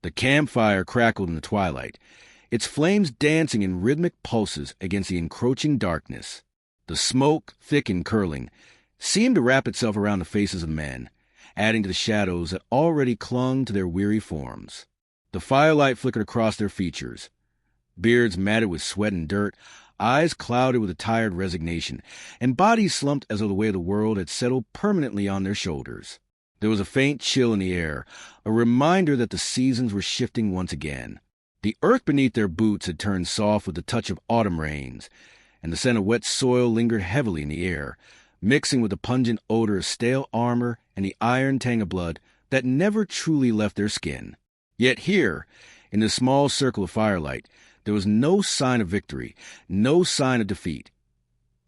The campfire crackled in the twilight, its flames dancing in rhythmic pulses against the encroaching darkness. The smoke, thick and curling, seemed to wrap itself around the faces of men, adding to the shadows that already clung to their weary forms. The firelight flickered across their features, beards matted with sweat and dirt, eyes clouded with a tired resignation, and bodies slumped as though the weight of the world had settled permanently on their shoulders. There was a faint chill in the air, a reminder that the seasons were shifting once again. The earth beneath their boots had turned soft with the touch of autumn rains, and the scent of wet soil lingered heavily in the air, mixing with the pungent odor of stale armor and the iron tang of blood that never truly left their skin. Yet here, in this small circle of firelight, there was no sign of victory, no sign of defeat.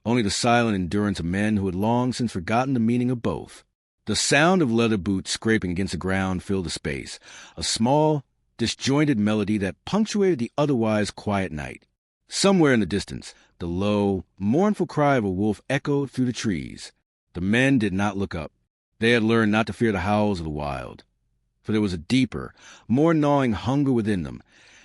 Only the silent endurance of men who had long since forgotten the meaning of both. The sound of leather boots scraping against the ground filled the space, a small, disjointed melody that punctuated the otherwise quiet night. Somewhere in the distance, the low, mournful cry of a wolf echoed through the trees. The men did not look up. They had learned not to fear the howls of the wild, for there was a deeper, more gnawing hunger within them,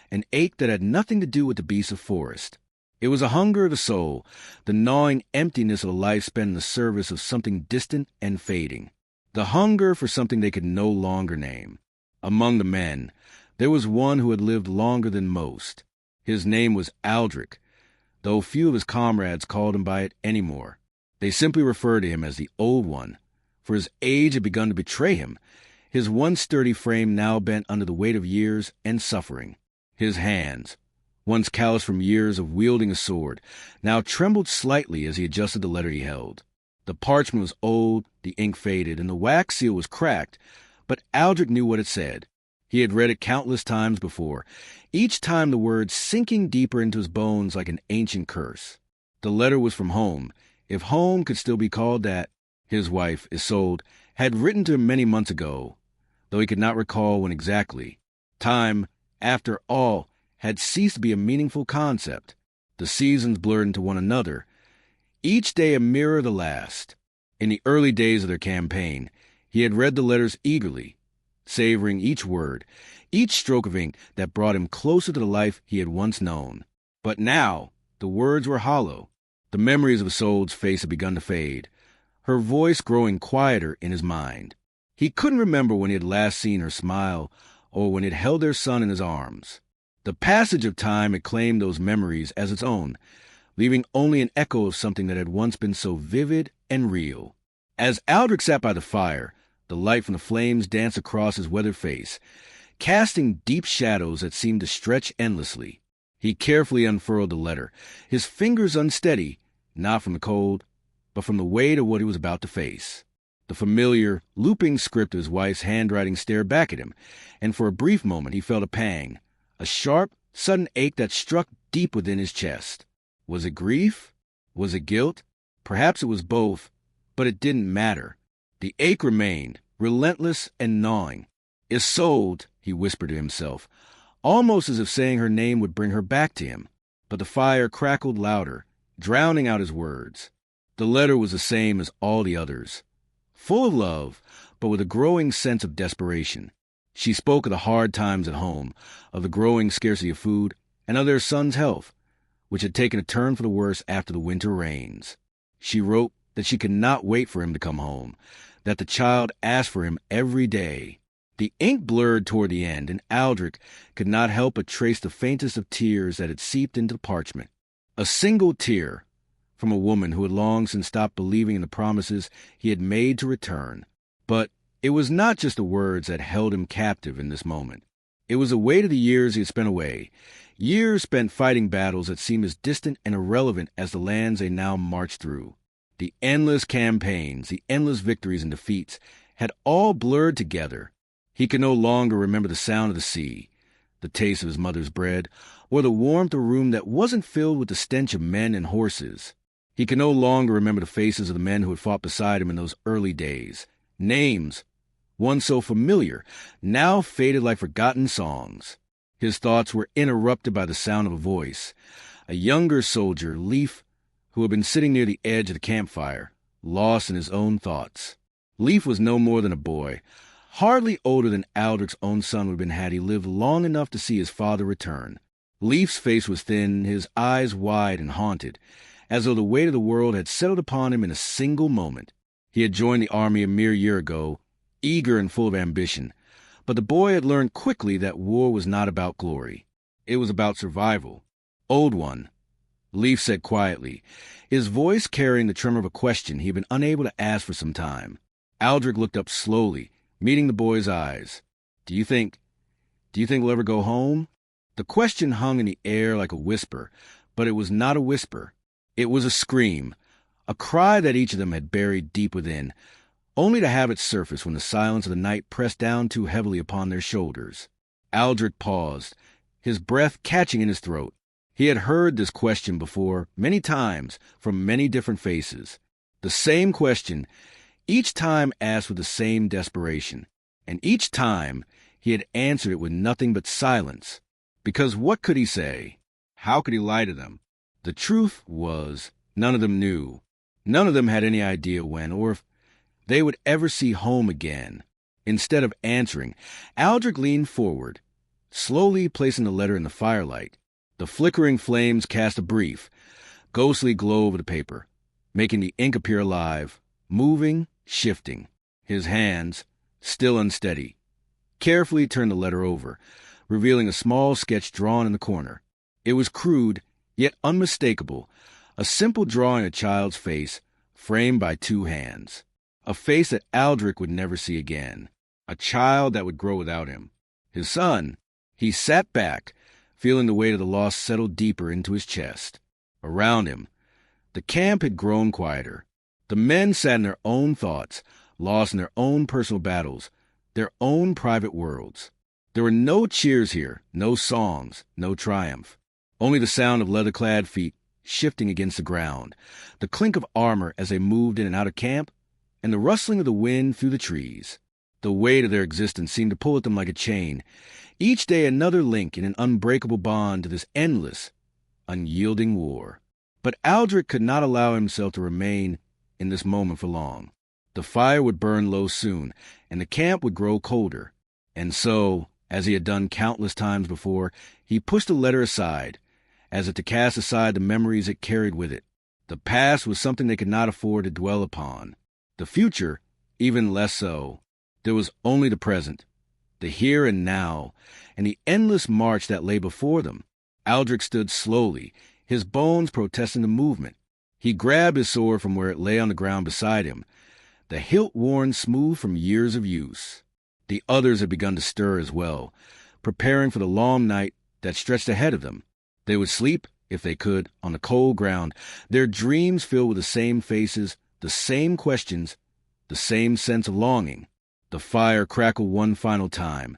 an ache that had nothing to do with the beasts of forest. It was a hunger of the soul, the gnawing emptiness of a life spent in the service of something distant and fading, the hunger for something they could no longer name. Among the men, there was one who had lived longer than most. His name was Aldrich, though few of his comrades called him by it any more. They simply referred to him as the Old One, for his age had begun to betray him, his once sturdy frame now bent under the weight of years and suffering. His hands, once calloused from years of wielding a sword, now trembled slightly as he adjusted the letter he held. The parchment was old, the ink faded, and the wax seal was cracked, but Aldrich knew what it said. He had read it countless times before, each time the words sinking deeper into his bones like an ancient curse. The letter was from home, if home could still be called that. His wife, Isolde, had written to him many months ago, though he could not recall when exactly. Time, after all, had ceased to be a meaningful concept. The seasons blurred into one another, each day a mirror of the last. In the early days of their campaign, he had read the letters eagerly, savoring each word, each stroke of ink that brought him closer to the life he had once known. But now, the words were hollow. The memories of Isolde's face had begun to fade, her voice growing quieter in his mind. He couldn't remember when he had last seen her smile, or when he had held their son in his arms. The passage of time had claimed those memories as its own, leaving only an echo of something that had once been so vivid and real. As Aldrich sat by the fire, the light from the flames danced across his weathered face, casting deep shadows that seemed to stretch endlessly. He carefully unfurled the letter, his fingers unsteady, not from the cold, but from the weight of what he was about to face. The familiar, looping script of his wife's handwriting stared back at him, and for a brief moment he felt a pang, a sharp, sudden ache that struck deep within his chest. Was it grief? Was it guilt? Perhaps it was both, but it didn't matter. The ache remained, relentless and gnawing. Isolde, he whispered to himself, almost as if saying her name would bring her back to him. But the fire crackled louder, drowning out his words. The letter was the same as all the others, full of love, but with a growing sense of desperation. She spoke of the hard times at home, of the growing scarcity of food, and of their son's health, which had taken a turn for the worse after the winter rains. She wrote that she could not wait for him to come home, that the child asked for him every day. The ink blurred toward the end, and Aldrich could not help but trace the faintest of tears that had seeped into the parchment. A single tear, from a woman who had long since stopped believing in the promises he had made to return. But it was not just the words that held him captive in this moment. It was the weight of the years he had spent away, years spent fighting battles that seemed as distant and irrelevant as the lands they now marched through. The endless campaigns, the endless victories and defeats had all blurred together. He could no longer remember the sound of the sea, the taste of his mother's bread, or the warmth of a room that wasn't filled with the stench of men and horses. He could no longer remember the faces of the men who had fought beside him in those early days. Names, once so familiar, now faded like forgotten songs. His thoughts were interrupted by the sound of a voice. A younger soldier, Leif, who had been sitting near the edge of the campfire, lost in his own thoughts. Leif was no more than a boy, hardly older than Aldrich's own son would have been had he lived long enough to see his father return. Leif's face was thin, his eyes wide and haunted, as though the weight of the world had settled upon him in a single moment. He had joined the army a mere year ago, eager and full of ambition, but the boy had learned quickly that war was not about glory. It was about survival. "Old one," Leif said quietly, his voice carrying the tremor of a question he had been unable to ask for some time. Aldrich looked up slowly, meeting the boy's eyes. Do you think we'll ever go home?" The question hung in the air like a whisper, but it was not a whisper. It was a scream, a cry that each of them had buried deep within, only to have it surface when the silence of the night pressed down too heavily upon their shoulders. Aldrich paused, his breath catching in his throat. He had heard this question before, many times, from many different faces. The same question, each time asked with the same desperation, and each time he had answered it with nothing but silence. Because what could he say? How could he lie to them? The truth was, none of them knew. None of them had any idea when or if they would ever see home again. Instead of answering, Aldrich leaned forward, slowly placing the letter in the firelight. The flickering flames cast a brief, ghostly glow over the paper, making the ink appear alive, moving, shifting. His hands, still unsteady, carefully turned the letter over, revealing a small sketch drawn in the corner. It was crude, yet unmistakable, a simple drawing of a child's face, framed by two hands. A face that Aldrich would never see again. A child that would grow without him. His son. He sat back, feeling the weight of the loss settle deeper into his chest. Around him, the camp had grown quieter. The men sat in their own thoughts, lost in their own personal battles, their own private worlds. There were no cheers here, no songs, no triumph. Only the sound of leather-clad feet shifting against the ground, the clink of armor as they moved in and out of camp, and the rustling of the wind through the trees. The weight of their existence seemed to pull at them like a chain, each day another link in an unbreakable bond to this endless, unyielding war. But Aldrich could not allow himself to remain in this moment for long. The fire would burn low soon, and the camp would grow colder. And so, as he had done countless times before, he pushed the letter aside, as if to cast aside the memories it carried with it. The past was something they could not afford to dwell upon. The future, even less so. There was only the present, the here and now, and the endless march that lay before them. Aldrich stood slowly, his bones protesting the movement. He grabbed his sword from where it lay on the ground beside him, the hilt worn smooth from years of use. The others had begun to stir as well, preparing for the long night that stretched ahead of them. They would sleep, if they could, on the cold ground, their dreams filled with the same faces, the same questions, the same sense of longing. The fire crackled one final time,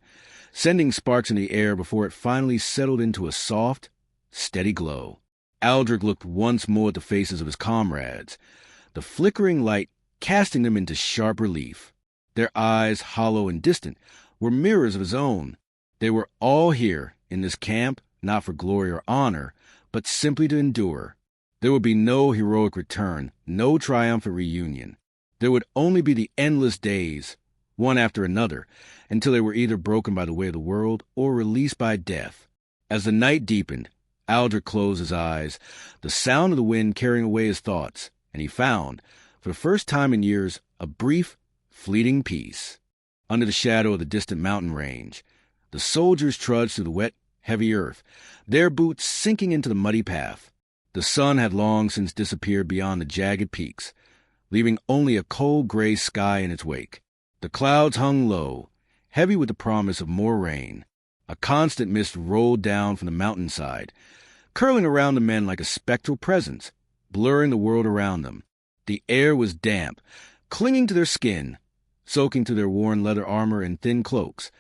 sending sparks in the air before it finally settled into a soft, steady glow. Aldrich looked once more at the faces of his comrades, the flickering light casting them into sharp relief. Their eyes, hollow and distant, were mirrors of his own. They were all here, in this camp, not for glory or honor, but simply to endure. There would be no heroic return, no triumphant reunion. There would only be the endless days, one after another, until they were either broken by the weight of the world or released by death. As the night deepened, Aldrich closed his eyes, the sound of the wind carrying away his thoughts, and he found, for the first time in years, a brief, fleeting peace. Under the shadow of the distant mountain range, the soldiers trudged through the wet, heavy earth, their boots sinking into the muddy path. The sun had long since disappeared beyond the jagged peaks, leaving only a cold gray sky in its wake. The clouds hung low, heavy with the promise of more rain. A constant mist rolled down from the mountainside, curling around the men like a spectral presence, blurring the world around them. The air was damp, clinging to their skin, soaking through their worn leather armor and thin cloaks,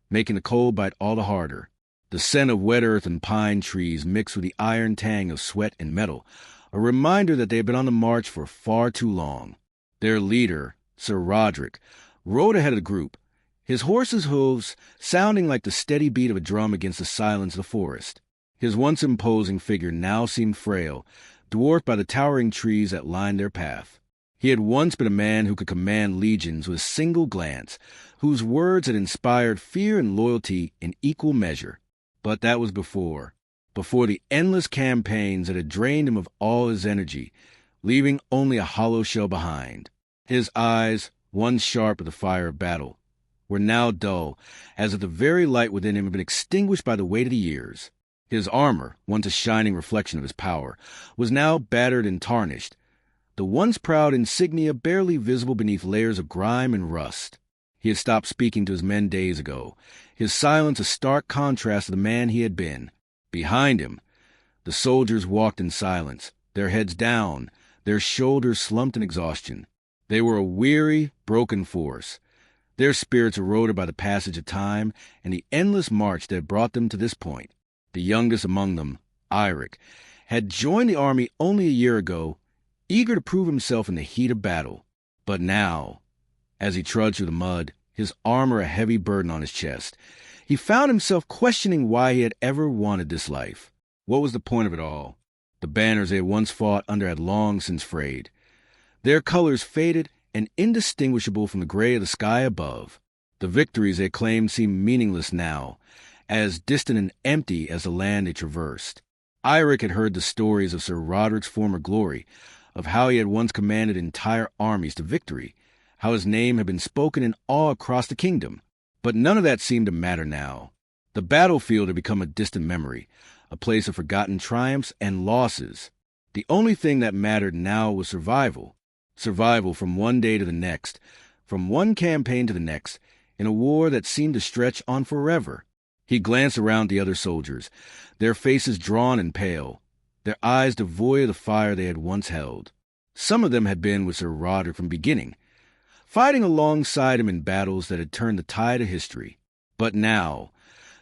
making the cold bite all the harder. The scent of wet earth and pine trees mixed with the iron tang of sweat and metal, a reminder that they had been on the march for far too long. Their leader, Sir Roderick, rode ahead of the group, his horse's hooves sounding like the steady beat of a drum against the silence of the forest. His once imposing figure now seemed frail, dwarfed by the towering trees that lined their path. He had once been a man who could command legions with a single glance, whose words had inspired fear and loyalty in equal measure. But that was before the endless campaigns that had drained him of all his energy, leaving only a hollow shell behind. His eyes, once sharp with the fire of battle, were now dull, as if the very light within him had been extinguished by the weight of the years. His armor, once a shining reflection of his power, was now battered and tarnished, the once proud insignia barely visible beneath layers of grime and rust. He had stopped speaking to his men days ago, his silence a stark contrast to the man he had been. Behind him, the soldiers walked in silence, their heads down, their shoulders slumped in exhaustion. They were a weary, broken force, their spirits eroded by the passage of time and the endless march that had brought them to this point. The youngest among them, Eirik, had joined the army only a year ago, eager to prove himself in the heat of battle. But now, as he trudged through the mud, his armor a heavy burden on his chest, he found himself questioning why he had ever wanted this life. What was the point of it all? The banners they had once fought under had long since frayed, their colors faded and indistinguishable from the gray of the sky above. The victories they claimed seemed meaningless now, as distant and empty as the land they traversed. Eirik had heard the stories of Sir Roderick's former glory, of how he had once commanded entire armies to victory, how his name had been spoken in awe across the kingdom. But none of that seemed to matter now. The battlefield had become a distant memory, a place of forgotten triumphs and losses. The only thing that mattered now was survival. Survival from one day to the next, from one campaign to the next, in a war that seemed to stretch on forever. He glanced around the other soldiers, their faces drawn and pale, their eyes devoid of the fire they had once held. Some of them had been with Sir Roderick from beginning, fighting alongside him in battles that had turned the tide of history. But now,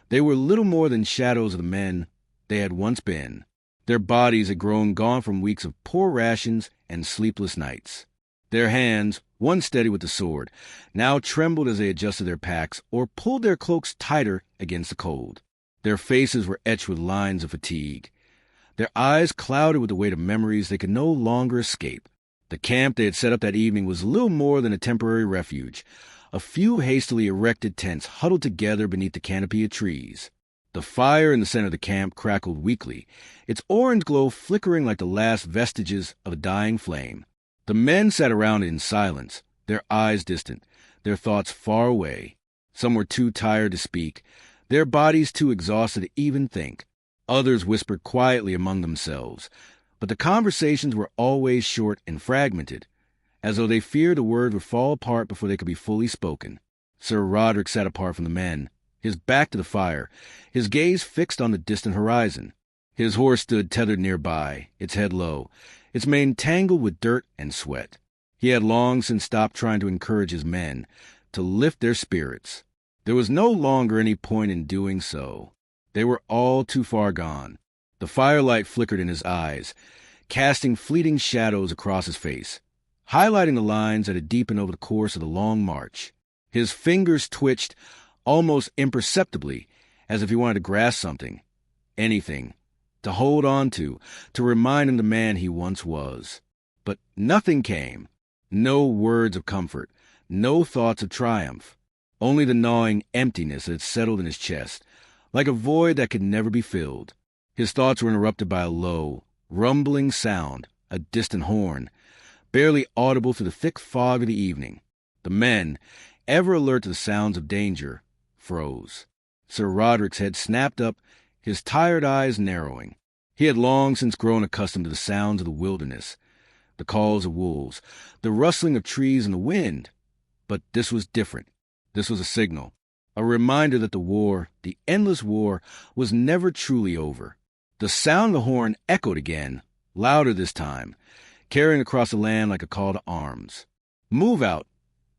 they were little more than shadows of the men they had once been. Their bodies had grown gaunt from weeks of poor rations and sleepless nights. Their hands, once steady with the sword, now trembled as they adjusted their packs or pulled their cloaks tighter against the cold. Their faces were etched with lines of fatigue, their eyes clouded with the weight of memories they could no longer escape. The camp they had set up that evening was little more than a temporary refuge, a few hastily erected tents huddled together beneath the canopy of trees. The fire in the center of the camp crackled weakly, its orange glow flickering like the last vestiges of a dying flame. The men sat around it in silence, their eyes distant, their thoughts far away. Some were too tired to speak, their bodies too exhausted to even think. Others whispered quietly among themselves, but the conversations were always short and fragmented, as though they feared the words would fall apart before they could be fully spoken. Sir Roderick sat apart from the men, his back to the fire, his gaze fixed on the distant horizon. His horse stood tethered nearby, its head low, its mane tangled with dirt and sweat. He had long since stopped trying to encourage his men, to lift their spirits. There was no longer any point in doing so. They were all too far gone. The firelight flickered in his eyes, casting fleeting shadows across his face, highlighting the lines that had deepened over the course of the long march. His fingers twitched, almost imperceptibly, as if he wanted to grasp something, anything, to hold on to remind him the man he once was. But nothing came. No words of comfort, no thoughts of triumph, only the gnawing emptiness that had settled in his chest, like a void that could never be filled. His thoughts were interrupted by a low, rumbling sound, a distant horn, barely audible through the thick fog of the evening. The men, ever alert to the sounds of danger, froze. Sir Roderick's head snapped up, his tired eyes narrowing. He had long since grown accustomed to the sounds of the wilderness, the calls of wolves, the rustling of trees in the wind. But this was different. This was a signal, a reminder that the war, the endless war, was never truly over. The sound of the horn echoed again, louder this time, carrying across the land like a call to arms. "Move out!"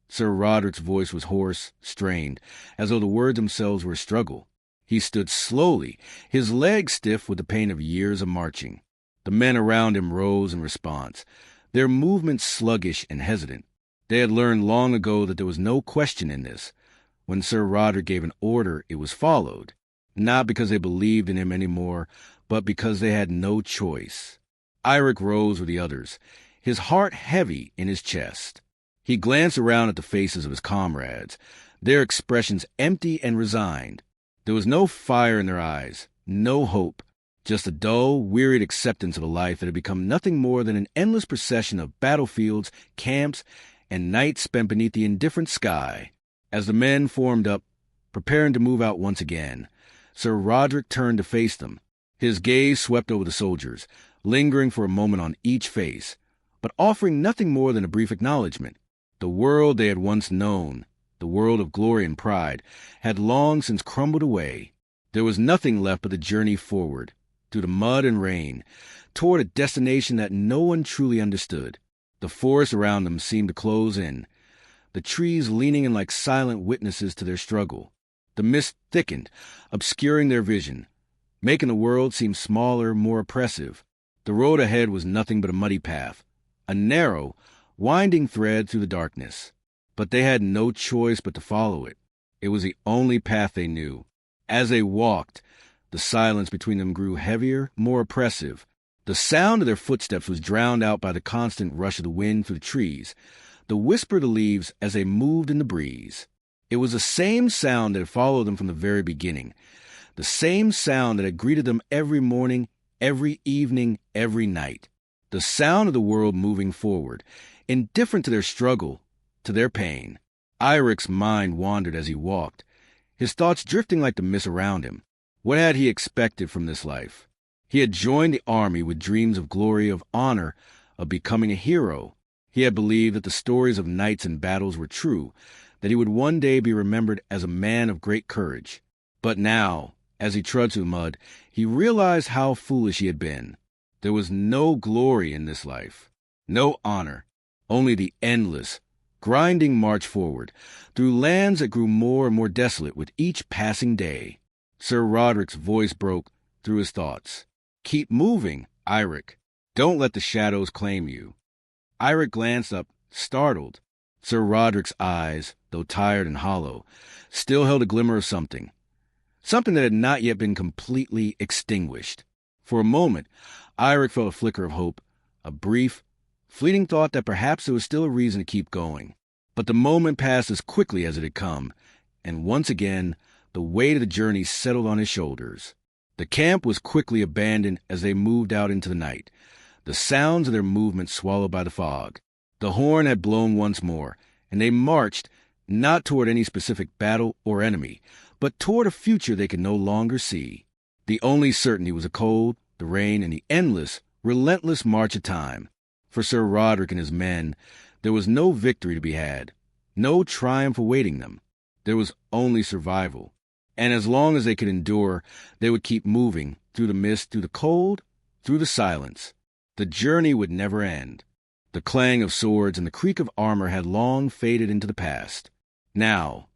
Sir Roderick's voice was hoarse, strained, as though the words themselves were a struggle. He stood slowly, his legs stiff with the pain of years of marching. The men around him rose in response, their movements sluggish and hesitant. They had learned long ago that there was no question in this. When Sir Roderick gave an order, it was followed, not because they believed in him any more, but because they had no choice. Eirik rose with the others, his heart heavy in his chest. He glanced around at the faces of his comrades, their expressions empty and resigned. There was no fire in their eyes, no hope, just a dull, wearied acceptance of a life that had become nothing more than an endless procession of battlefields, camps, and nights spent beneath the indifferent sky. As the men formed up, preparing to move out once again, Sir Roderick turned to face them. His gaze swept over the soldiers, lingering for a moment on each face, but offering nothing more than a brief acknowledgment. The world they had once known, the world of glory and pride, had long since crumbled away. There was nothing left but the journey forward, through the mud and rain, toward a destination that no one truly understood. The forest around them seemed to close in, the trees leaning in like silent witnesses to their struggle. The mist thickened, obscuring their vision, making the world seem smaller, more oppressive. The road ahead was nothing but a muddy path, a narrow, winding thread through the darkness. But they had no choice but to follow it. It was the only path they knew. As they walked, the silence between them grew heavier, more oppressive. The sound of their footsteps was drowned out by the constant rush of the wind through the trees, the whisper of the leaves as they moved in the breeze. It was the same sound that had followed them from the very beginning, the same sound that had greeted them every morning, every evening, every night. The sound of the world moving forward, indifferent to their struggle, to their pain. Irik's mind wandered as he walked, his thoughts drifting like the mist around him. What had he expected from this life? He had joined the army with dreams of glory, of honor, of becoming a hero. He had believed that the stories of knights and battles were true, that he would one day be remembered as a man of great courage. But now, as he trudged through the mud, he realized how foolish he had been. There was no glory in this life, no honor, only the endless, grinding march forward, through lands that grew more and more desolate with each passing day. Sir Roderick's voice broke through his thoughts. "Keep moving, Irik. Don't let the shadows claim you." Irik glanced up, startled. Sir Roderick's eyes, though tired and hollow, still held a glimmer of something that had not yet been completely extinguished. For a moment, Irik felt a flicker of hope, a brief, fleeting thought that perhaps there was still a reason to keep going. But the moment passed as quickly as it had come, and once again, the weight of the journey settled on his shoulders. The camp was quickly abandoned as they moved out into the night, the sounds of their movement swallowed by the fog. The horn had blown once more, and they marched, not toward any specific battle or enemy, but toward a future they could no longer see. The only certainty was the cold, the rain, and the endless, relentless march of time. For Sir Roderick and his men, there was no victory to be had, no triumph awaiting them. There was only survival. And as long as they could endure, they would keep moving, through the mist, through the cold, through the silence. The journey would never end. The clang of swords and the creak of armor had long faded into the past. Now,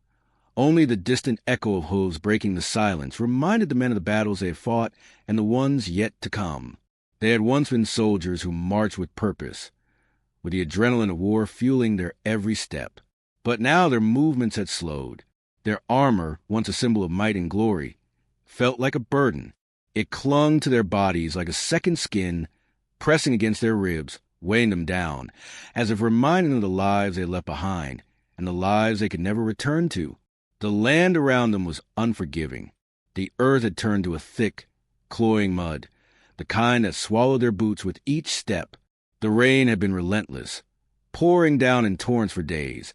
only the distant echo of hooves breaking the silence reminded the men of the battles they had fought and the ones yet to come. They had once been soldiers who marched with purpose, with the adrenaline of war fueling their every step. But now their movements had slowed. Their armor, once a symbol of might and glory, felt like a burden. It clung to their bodies like a second skin, pressing against their ribs, weighing them down, as if reminding them of the lives they had left behind and the lives they could never return to. The land around them was unforgiving. The earth had turned to a thick, cloying mud, the kind that swallowed their boots with each step. The rain had been relentless, pouring down in torrents for days,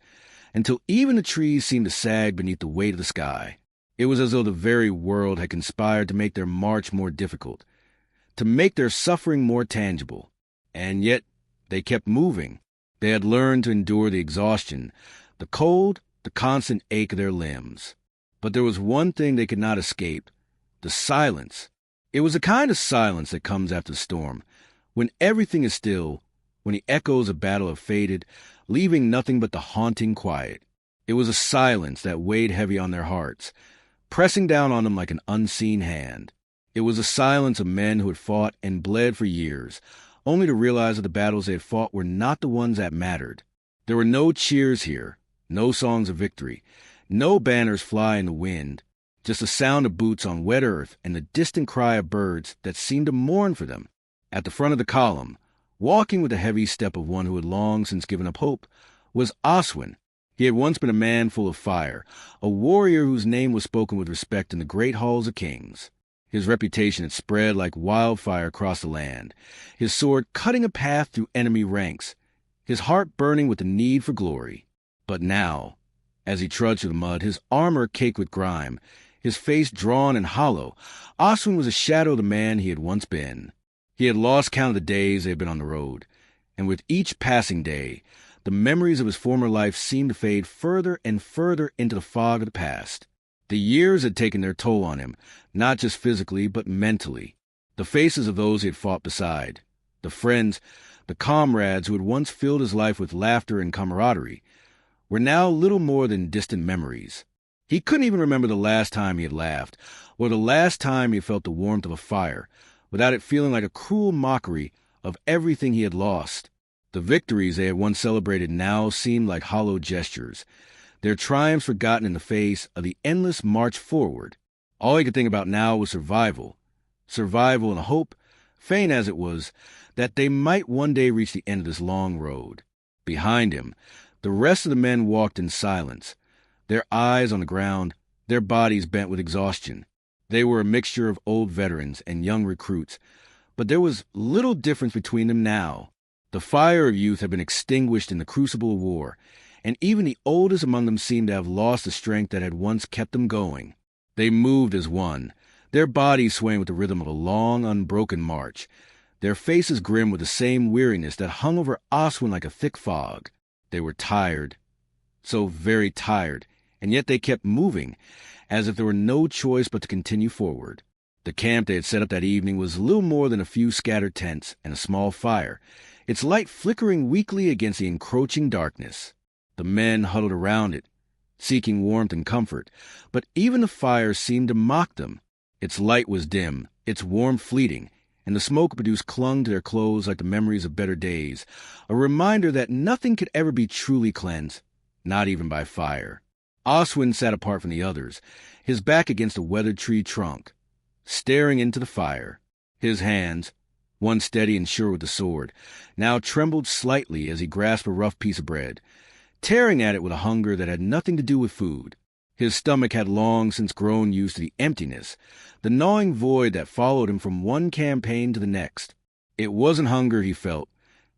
until even the trees seemed to sag beneath the weight of the sky. It was as though the very world had conspired to make their march more difficult, to make their suffering more tangible. And yet they kept moving. They had learned to endure the exhaustion, the cold, the constant ache of their limbs. But there was one thing they could not escape, the silence. It was a kind of silence that comes after the storm, when everything is still, when the echoes of battle have faded, leaving nothing but the haunting quiet. It was a silence that weighed heavy on their hearts, pressing down on them like an unseen hand. It was a silence of men who had fought and bled for years, only to realize that the battles they had fought were not the ones that mattered. There were no cheers here, no songs of victory, no banners fly in the wind, just the sound of boots on wet earth and the distant cry of birds that seemed to mourn for them. At the front of the column, walking with the heavy step of one who had long since given up hope, was Oswin. He had once been a man full of fire, a warrior whose name was spoken with respect in the great halls of kings. His reputation had spread like wildfire across the land, his sword cutting a path through enemy ranks, his heart burning with the need for glory. But now, as he trudged through the mud, his armor caked with grime, his face drawn and hollow, Oswin was a shadow of the man he had once been. He had lost count of the days they had been on the road, and with each passing day, the memories of his former life seemed to fade further and further into the fog of the past. The years had taken their toll on him, not just physically, but mentally. The faces of those he had fought beside, the friends, the comrades who had once filled his life with laughter and camaraderie, were now little more than distant memories. He couldn't even remember the last time he had laughed, or the last time he felt the warmth of a fire, without it feeling like a cruel mockery of everything he had lost. The victories they had once celebrated now seemed like hollow gestures, their triumphs forgotten in the face of the endless march forward. All he could think about now was survival and hope, faint as it was, that they might one day reach the end of this long road. Behind him, the rest of the men walked in silence, their eyes on the ground, their bodies bent with exhaustion. They were a mixture of old veterans and young recruits, but there was little difference between them now. The fire of youth had been extinguished in the crucible of war, and even the oldest among them seemed to have lost the strength that had once kept them going. They moved as one, their bodies swaying with the rhythm of a long, unbroken march, their faces grim with the same weariness that hung over Oswin like a thick fog. They were tired, so very tired, and yet they kept moving, as if there were no choice but to continue forward. The camp they had set up that evening was little more than a few scattered tents and a small fire, its light flickering weakly against the encroaching darkness. The men huddled around it, seeking warmth and comfort, but even the fire seemed to mock them. Its light was dim, its warmth fleeting, and the smoke it produced clung to their clothes like the memories of better days, a reminder that nothing could ever be truly cleansed, not even by fire. Oswin sat apart from the others, his back against a weathered tree trunk, staring into the fire. His hands, one steady and sure with the sword, now trembled slightly as he grasped a rough piece of bread, tearing at it with a hunger that had nothing to do with food. His stomach had long since grown used to the emptiness, the gnawing void that followed him from one campaign to the next. It wasn't hunger he felt,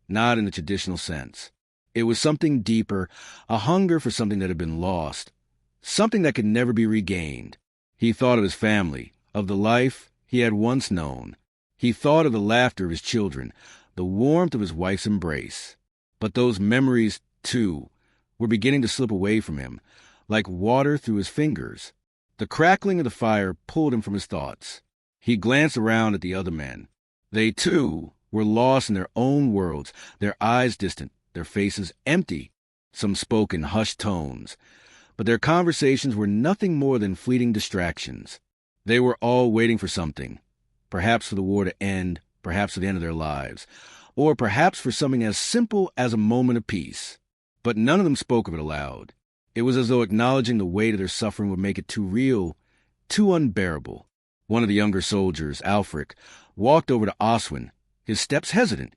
not in the traditional sense. It was something deeper, a hunger for something that had been lost, something that could never be regained. He thought of his family, of the life he had once known. He thought of the laughter of his children, the warmth of his wife's embrace. But those memories, too, were beginning to slip away from him, like water through his fingers. The crackling of the fire pulled him from his thoughts. He glanced around at the other men. They, too, were lost in their own worlds, their eyes distant, their faces empty. Some spoke in hushed tones, but their conversations were nothing more than fleeting distractions. They were all waiting for something, perhaps for the war to end, perhaps for the end of their lives, or perhaps for something as simple as a moment of peace. But none of them spoke of it aloud. It was as though acknowledging the weight of their suffering would make it too real, too unbearable. One of the younger soldiers, Alfric, walked over to Oswin, his steps hesitant,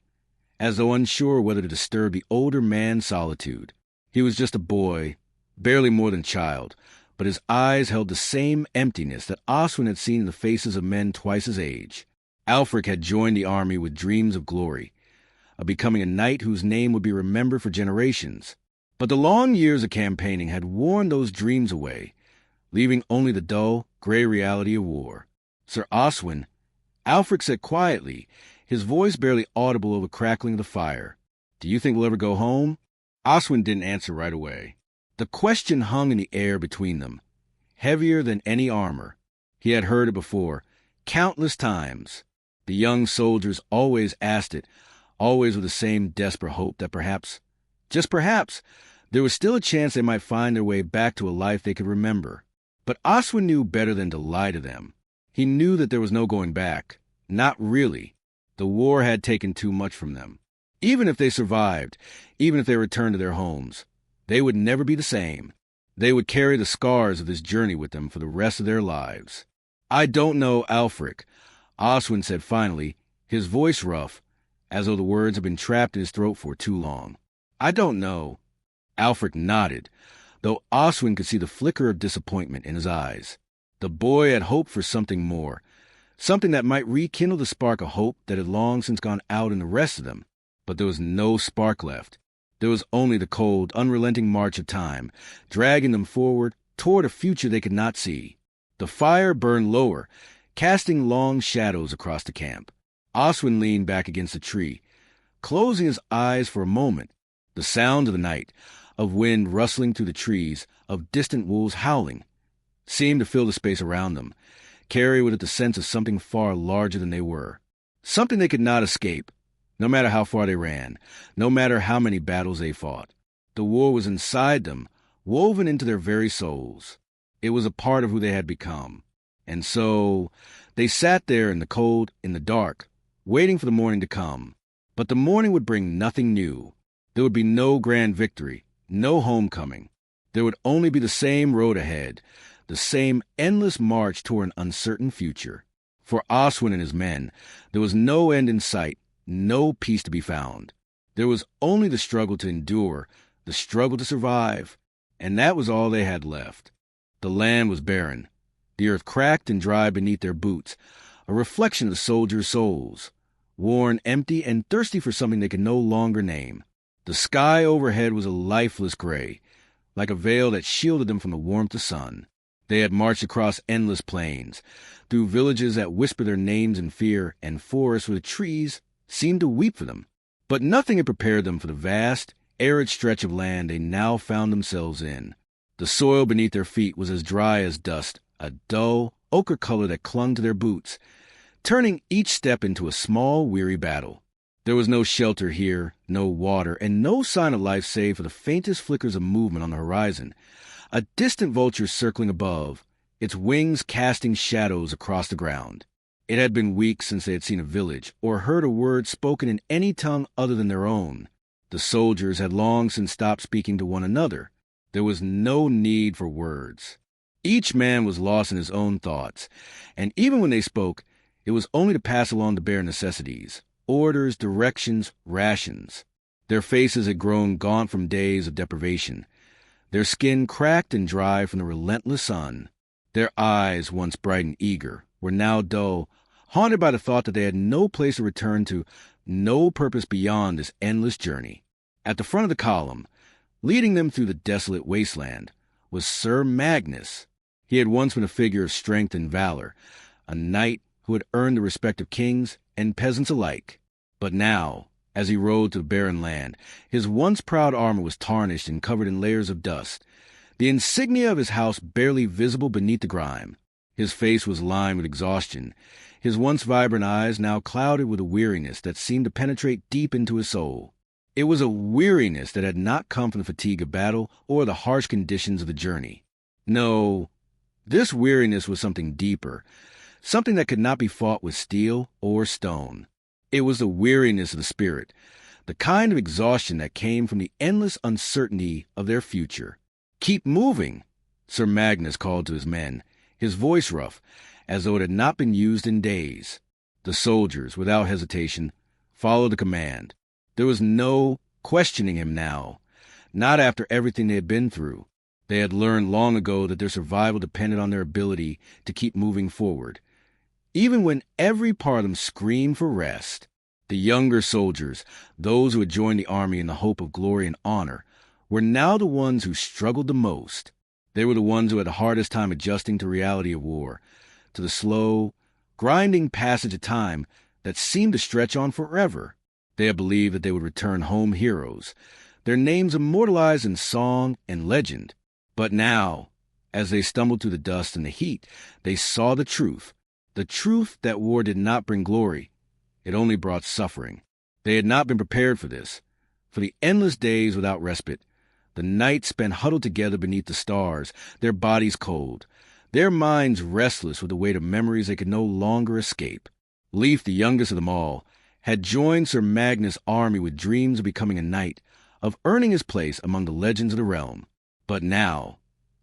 as though unsure whether to disturb the older man's solitude. He was just a boy, barely more than a child, but his eyes held the same emptiness that Oswin had seen in the faces of men twice his age. Alfric had joined the army with dreams of glory, of becoming a knight whose name would be remembered for generations. But the long years of campaigning had worn those dreams away, leaving only the dull, gray reality of war. Sir Oswin, Alfric said quietly, his voice barely audible over the crackling of the fire, "Do you think we'll ever go home?" Oswin didn't answer right away. The question hung in the air between them, heavier than any armor. He had heard it before, countless times. The young soldiers always asked it, always with the same desperate hope that perhaps, just perhaps, there was still a chance they might find their way back to a life they could remember. But Oswin knew better than to lie to them. He knew that there was no going back. Not really. The war had taken too much from them. Even if they survived, even if they returned to their homes, they would never be the same. They would carry the scars of this journey with them for the rest of their lives. "I don't know, Alfric," Oswin said finally, his voice rough, as though the words had been trapped in his throat for too long. "I don't know. Alfred nodded, though Oswin could see the flicker of disappointment in his eyes. The boy had hoped for something more, something that might rekindle the spark of hope that had long since gone out in the rest of them. But there was no spark left. There was only the cold, unrelenting march of time, dragging them forward toward a future they could not see. The fire burned lower, casting long shadows across the camp. Oswin leaned back against a tree, closing his eyes for a moment. The sound of the night, of wind rustling through the trees, of distant wolves howling, seemed to fill the space around them, carry with it the sense of something far larger than they were, something they could not escape, no matter how far they ran, no matter how many battles they fought. The war was inside them, woven into their very souls. It was a part of who they had become. And so they sat there in the cold, in the dark, waiting for the morning to come. But the morning would bring nothing new. There would be no grand victory, no homecoming. There would only be the same road ahead, the same endless march toward an uncertain future. For Oswin and his men, there was no end in sight, no peace to be found. There was only the struggle to endure, the struggle to survive, and that was all they had left. The land was barren, the earth cracked and dry beneath their boots, a reflection of the soldiers' souls, worn, empty, and thirsty for something they could no longer name. The sky overhead was a lifeless gray, like a veil that shielded them from the warmth of the sun. They had marched across endless plains, through villages that whispered their names in fear, and forests where the trees seemed to weep for them. But nothing had prepared them for the vast, arid stretch of land they now found themselves in. The soil beneath their feet was as dry as dust, a dull, ochre color that clung to their boots, turning each step into a small, weary battle. There was no shelter here, no water, and no sign of life save for the faintest flickers of movement on the horizon. A distant vulture circling above, its wings casting shadows across the ground. It had been weeks since they had seen a village or heard a word spoken in any tongue other than their own. The soldiers had long since stopped speaking to one another. There was no need for words. Each man was lost in his own thoughts, and even when they spoke, it was only to pass along the bare necessities, orders, directions, rations. Their faces had grown gaunt from days of deprivation, their skin cracked and dry from the relentless sun. Their eyes, once bright and eager, were now dull, haunted by the thought that they had no place to return to, no purpose beyond this endless journey. At the front of the column, leading them through the desolate wasteland, was Sir Magnus. He had once been a figure of strength and valor, a knight who had earned the respect of kings and peasants alike. But now, as he rode to the barren land, his once proud armor was tarnished and covered in layers of dust, the insignia of his house barely visible beneath the grime. His face was lined with exhaustion, his once vibrant eyes now clouded with a weariness that seemed to penetrate deep into his soul. It was a weariness that had not come from the fatigue of battle or the harsh conditions of the journey. No, this weariness was something deeper, something that could not be fought with steel or stone. It was the weariness of the spirit, the kind of exhaustion that came from the endless uncertainty of their future. "Keep moving," Sir Magnus called to his men, his voice rough, as though it had not been used in days. The soldiers, without hesitation, followed the command. There was no questioning him now, not after everything they had been through. They had learned long ago that their survival depended on their ability to keep moving forward, even when every part of them screamed for rest. The younger soldiers, those who had joined the army in the hope of glory and honor, were now the ones who struggled the most. They were the ones who had the hardest time adjusting to the reality of war, to the slow, grinding passage of time that seemed to stretch on forever. They had believed that they would return home heroes, their names immortalized in song and legend. But now, as they stumbled through the dust and the heat, they saw the truth that war did not bring glory. It only brought suffering. They had not been prepared for this, for the endless days without respite, the nights spent huddled together beneath the stars, their bodies cold, their minds restless with the weight of memories they could no longer escape. Leif, the youngest of them all, had joined Sir Magnus' army with dreams of becoming a knight, of earning his place among the legends of the realm. But now,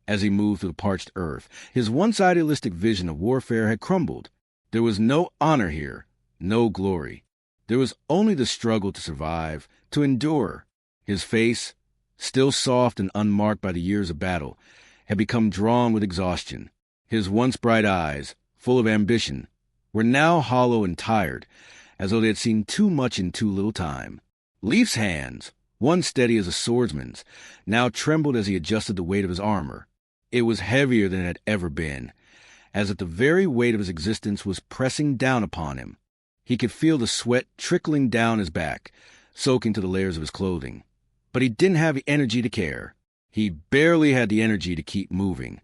as he moved through the parched earth, his once idealistic vision of warfare had crumbled. There was no honor here, no glory. There was only the struggle to survive, to endure. His face, still soft and unmarked by the years of battle, had become drawn with exhaustion. His once bright eyes, full of ambition, were now hollow and tired, as though they had seen too much in too little time. Leif's hands, once steady as a swordsman's, now trembled as he adjusted the weight of his armor. It was heavier than it had ever been, as if the very weight of his existence was pressing down upon him. He could feel the sweat trickling down his back, soaking to the layers of his clothing. But he didn't have the energy to care. He barely had the energy to keep moving,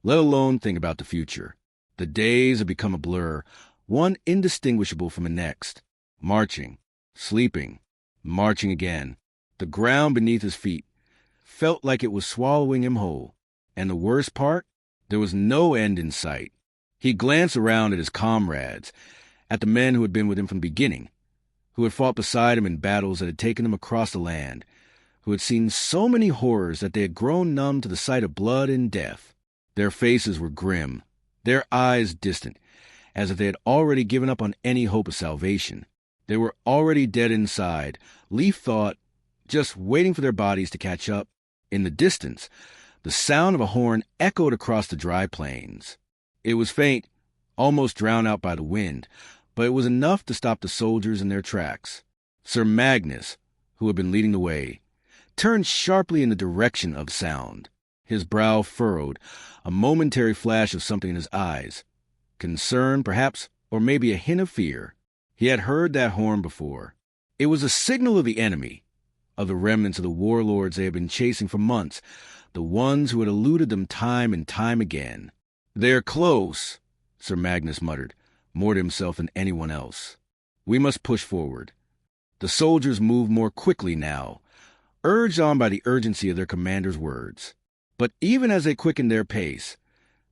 let alone think about the future. The days had become a blur, one indistinguishable from the next. Marching, sleeping, marching again. The ground beneath his feet felt like it was swallowing him whole. And the worst part? There was no end in sight. He glanced around at his comrades, at the men who had been with him from the beginning, who had fought beside him in battles that had taken them across the land, who had seen so many horrors that they had grown numb to the sight of blood and death. Their faces were grim, their eyes distant, as if they had already given up on any hope of salvation. They were already dead inside, Leif thought, just waiting for their bodies to catch up. In the distance, the sound of a horn echoed across the dry plains. It was faint, almost drowned out by the wind, but it was enough to stop the soldiers in their tracks. Sir Magnus, who had been leading the way, turned sharply in the direction of the sound. His brow furrowed, a momentary flash of something in his eyes. Concern, perhaps, or maybe a hint of fear. He had heard that horn before. It was a signal of the enemy, of the remnants of the warlords they had been chasing for months, the ones who had eluded them time and time again. "They're close," Sir Magnus muttered, more to himself than anyone else. "We must push forward." The soldiers moved more quickly now, urged on by the urgency of their commander's words. But even as they quickened their pace,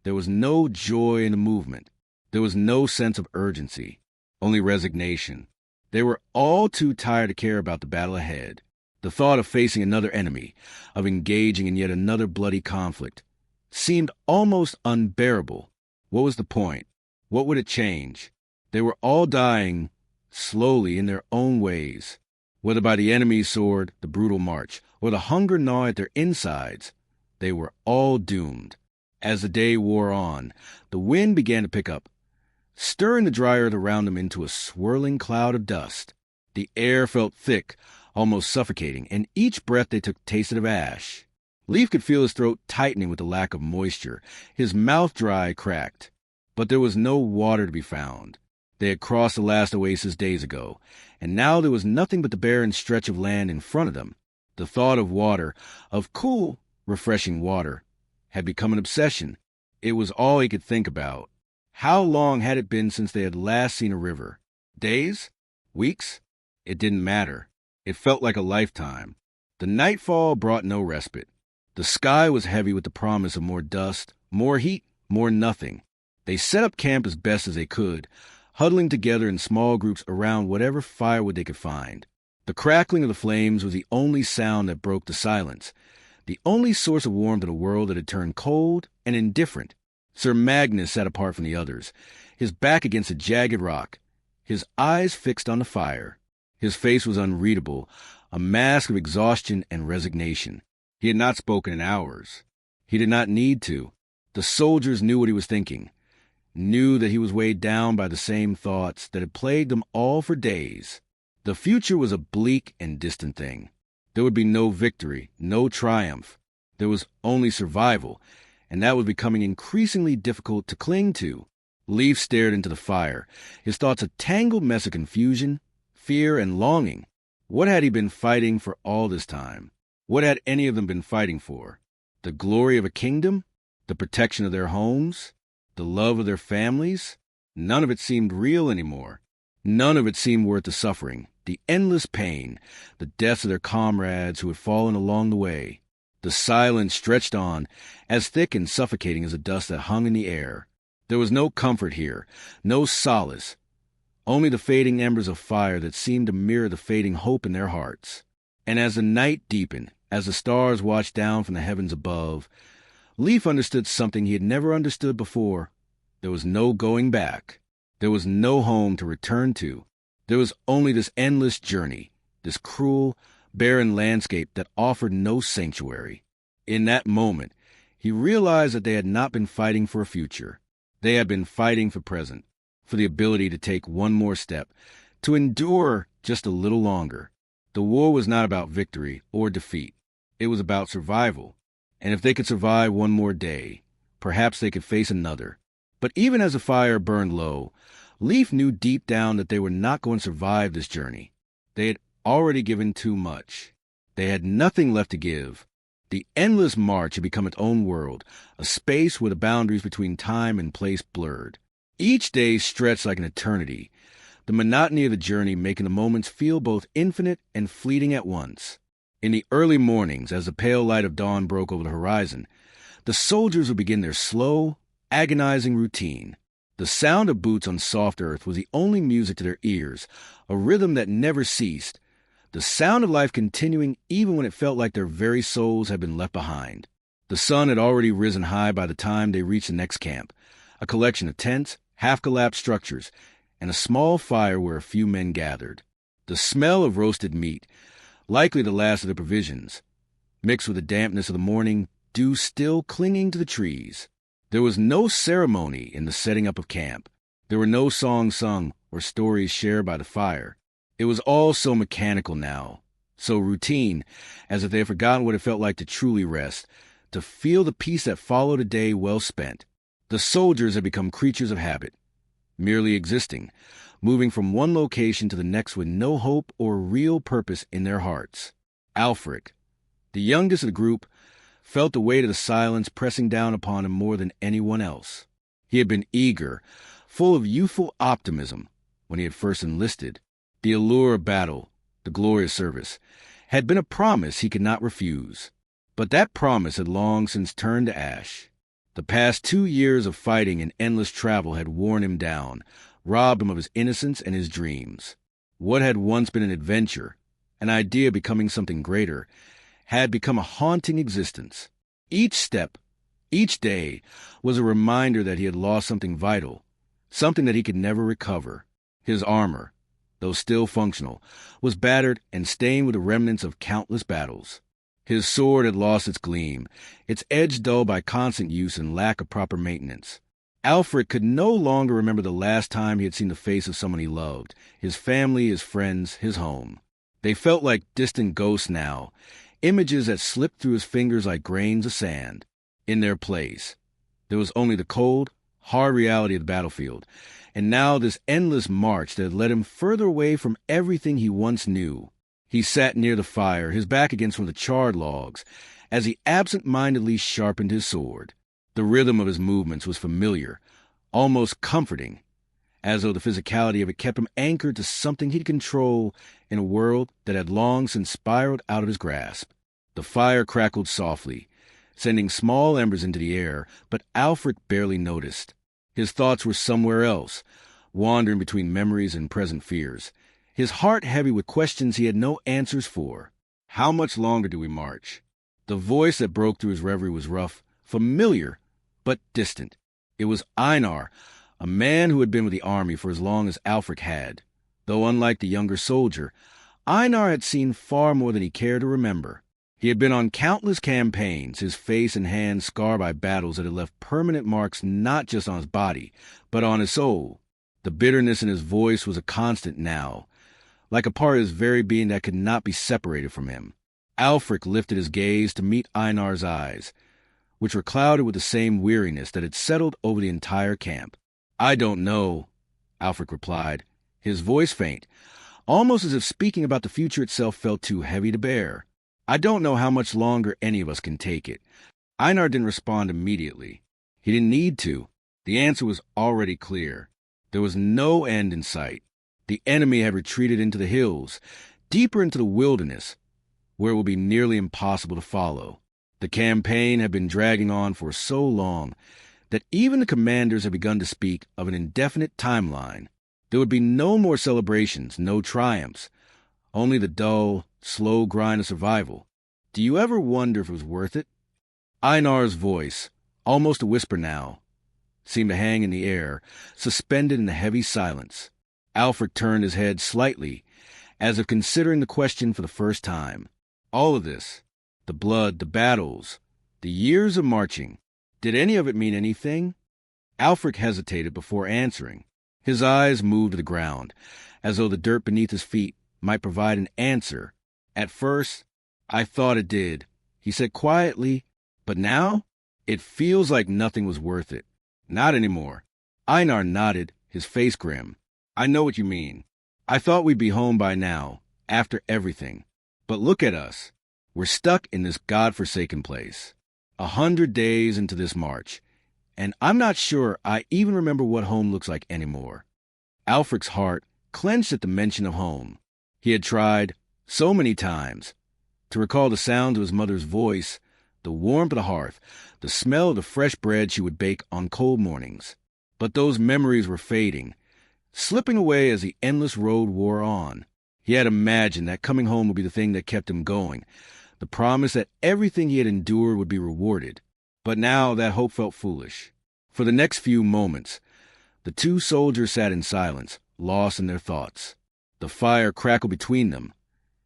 there was no joy in the movement. There was no sense of urgency, only resignation. They were all too tired to care about the battle ahead. The thought of facing another enemy, of engaging in yet another bloody conflict, seemed almost unbearable. What was the point? What would it change? They were all dying, slowly in their own ways. Whether by the enemy's sword, the brutal march, or the hunger gnaw at their insides, they were all doomed. As the day wore on, the wind began to pick up, stirring the dry earth around them into a swirling cloud of dust. The air felt thick, almost suffocating, and each breath they took tasted of ash. Leif could feel his throat tightening with the lack of moisture, his mouth dry, cracked. But there was no water to be found. They had crossed the last oasis days ago, and now there was nothing but the barren stretch of land in front of them. The thought of water, of cool, refreshing water, had become an obsession. It was all he could think about. How long had it been since they had last seen a river? Days? Weeks? It didn't matter. It felt like a lifetime. The nightfall brought no respite. The sky was heavy with the promise of more dust, more heat, more nothing. They set up camp as best as they could, huddling together in small groups around whatever firewood they could find. The crackling of the flames was the only sound that broke the silence, the only source of warmth in a world that had turned cold and indifferent. Sir Magnus sat apart from the others, his back against a jagged rock, his eyes fixed on the fire. His face was unreadable, a mask of exhaustion and resignation. He had not spoken in hours. He did not need to. The soldiers knew what he was thinking, knew that he was weighed down by the same thoughts that had plagued them all for days. The future was a bleak and distant thing. There would be no victory, no triumph. There was only survival, and that was becoming increasingly difficult to cling to. Leif stared into the fire, his thoughts a tangled mess of confusion, fear, and longing. What had he been fighting for all this time? What had any of them been fighting for? The glory of a kingdom? The protection of their homes? The love of their families? None of it seemed real anymore. None of it seemed worth the suffering, the endless pain, the deaths of their comrades who had fallen along the way. The silence stretched on, as thick and suffocating as the dust that hung in the air. There was no comfort here, no solace, only the fading embers of fire that seemed to mirror the fading hope in their hearts. And as the night deepened, as the stars watched down from the heavens above, Leif understood something he had never understood before. There was no going back. There was no home to return to. There was only this endless journey, this cruel, barren landscape that offered no sanctuary. In that moment, he realized that they had not been fighting for a future. They had been fighting for present, for the ability to take one more step, to endure just a little longer. The war was not about victory or defeat. It was about survival. And if they could survive one more day, perhaps they could face another. But even as the fire burned low, Leaf knew deep down that they were not going to survive this journey. They had already given too much. They had nothing left to give. The endless march had become its own world, a space where the boundaries between time and place blurred. Each day stretched like an eternity, the monotony of the journey making the moments feel both infinite and fleeting at once. In the early mornings, as the pale light of dawn broke over the horizon, the soldiers would begin their slow, agonizing routine. The sound of boots on soft earth was the only music to their ears, a rhythm that never ceased, the sound of life continuing even when it felt like their very souls had been left behind. The sun had already risen high by the time they reached the next camp, a collection of tents, half-collapsed structures, and a small fire where a few men gathered. The smell of roasted meat, likely the last of the provisions, mixed with the dampness of the morning dew still clinging to the trees. There was no ceremony in the setting up of camp. There were no songs sung or stories shared by the fire. It was all so mechanical now, so routine, as if they had forgotten what it felt like to truly rest, to feel the peace that followed a day well spent. The soldiers had become creatures of habit, merely existing, moving from one location to the next with no hope or real purpose in their hearts. Alfred, the youngest of the group, felt the weight of the silence pressing down upon him more than anyone else. He had been eager, full of youthful optimism when he had first enlisted. The allure of battle, the glorious service, had been a promise he could not refuse. But that promise had long since turned to ash. The past 2 years of fighting and endless travel had worn him down, robbed him of his innocence and his dreams. What had once been an adventure, an idea becoming something greater, had become a haunting existence. Each step, each day, was a reminder that he had lost something vital, something that he could never recover. His armor, though still functional, was battered and stained with the remnants of countless battles. His sword had lost its gleam, its edge dulled by constant use and lack of proper maintenance. Alfred could no longer remember the last time he had seen the face of someone he loved, his family, his friends, his home. They felt like distant ghosts now, images that slipped through his fingers like grains of sand. In their place, there was only the cold, hard reality of the battlefield, and now this endless march that had led him further away from everything he once knew. He sat near the fire, his back against one of the charred logs, as he absent-mindedly sharpened his sword. The rhythm of his movements was familiar, almost comforting, as though the physicality of it kept him anchored to something he'd control in a world that had long since spiraled out of his grasp. The fire crackled softly, sending small embers into the air, but Alfred barely noticed. His thoughts were somewhere else, wandering between memories and present fears, his heart heavy with questions he had no answers for. How much longer do we march? The voice that broke through his reverie was rough, familiar, but distant. It was Einar, a man who had been with the army for as long as Alfred had. Though unlike the younger soldier, Einar had seen far more than he cared to remember. He had been on countless campaigns, his face and hands scarred by battles that had left permanent marks not just on his body, but on his soul. The bitterness in his voice was a constant now, like a part of his very being that could not be separated from him. Alfred lifted his gaze to meet Einar's eyes, which were clouded with the same weariness that had settled over the entire camp. "I don't know," Alfred replied, his voice faint, almost as if speaking about the future itself felt too heavy to bear. "I don't know how much longer any of us can take it." Einar didn't respond immediately. He didn't need to. The answer was already clear. There was no end in sight. The enemy had retreated into the hills, deeper into the wilderness, where it would be nearly impossible to follow. The campaign had been dragging on for so long that even the commanders had begun to speak of an indefinite timeline. There would be no more celebrations, no triumphs, only the dull, slow grind of survival. Do you ever wonder if it was worth it? Einar's voice, almost a whisper now, seemed to hang in the air, suspended in the heavy silence. Alfred turned his head slightly, as if considering the question for the first time. All of this, the blood, the battles, the years of marching, did any of it mean anything? Alfred hesitated before answering. His eyes moved to the ground, as though the dirt beneath his feet might provide an answer. At first, I thought it did, he said quietly, but now, it feels like nothing was worth it. Not anymore. Einar nodded, his face grim. I know what you mean. I thought we'd be home by now, after everything. But look at us. We're stuck in this God-forsaken place. 100 days into this march, and I'm not sure I even remember what home looks like anymore. Alfred's heart clenched at the mention of home. He had tried, so many times, to recall the sound of his mother's voice, the warmth of the hearth, the smell of the fresh bread she would bake on cold mornings. But those memories were fading, slipping away as the endless road wore on. He had imagined that coming home would be the thing that kept him going, the promise that everything he had endured would be rewarded. But now that hope felt foolish. For the next few moments, the two soldiers sat in silence, lost in their thoughts. The fire crackled between them,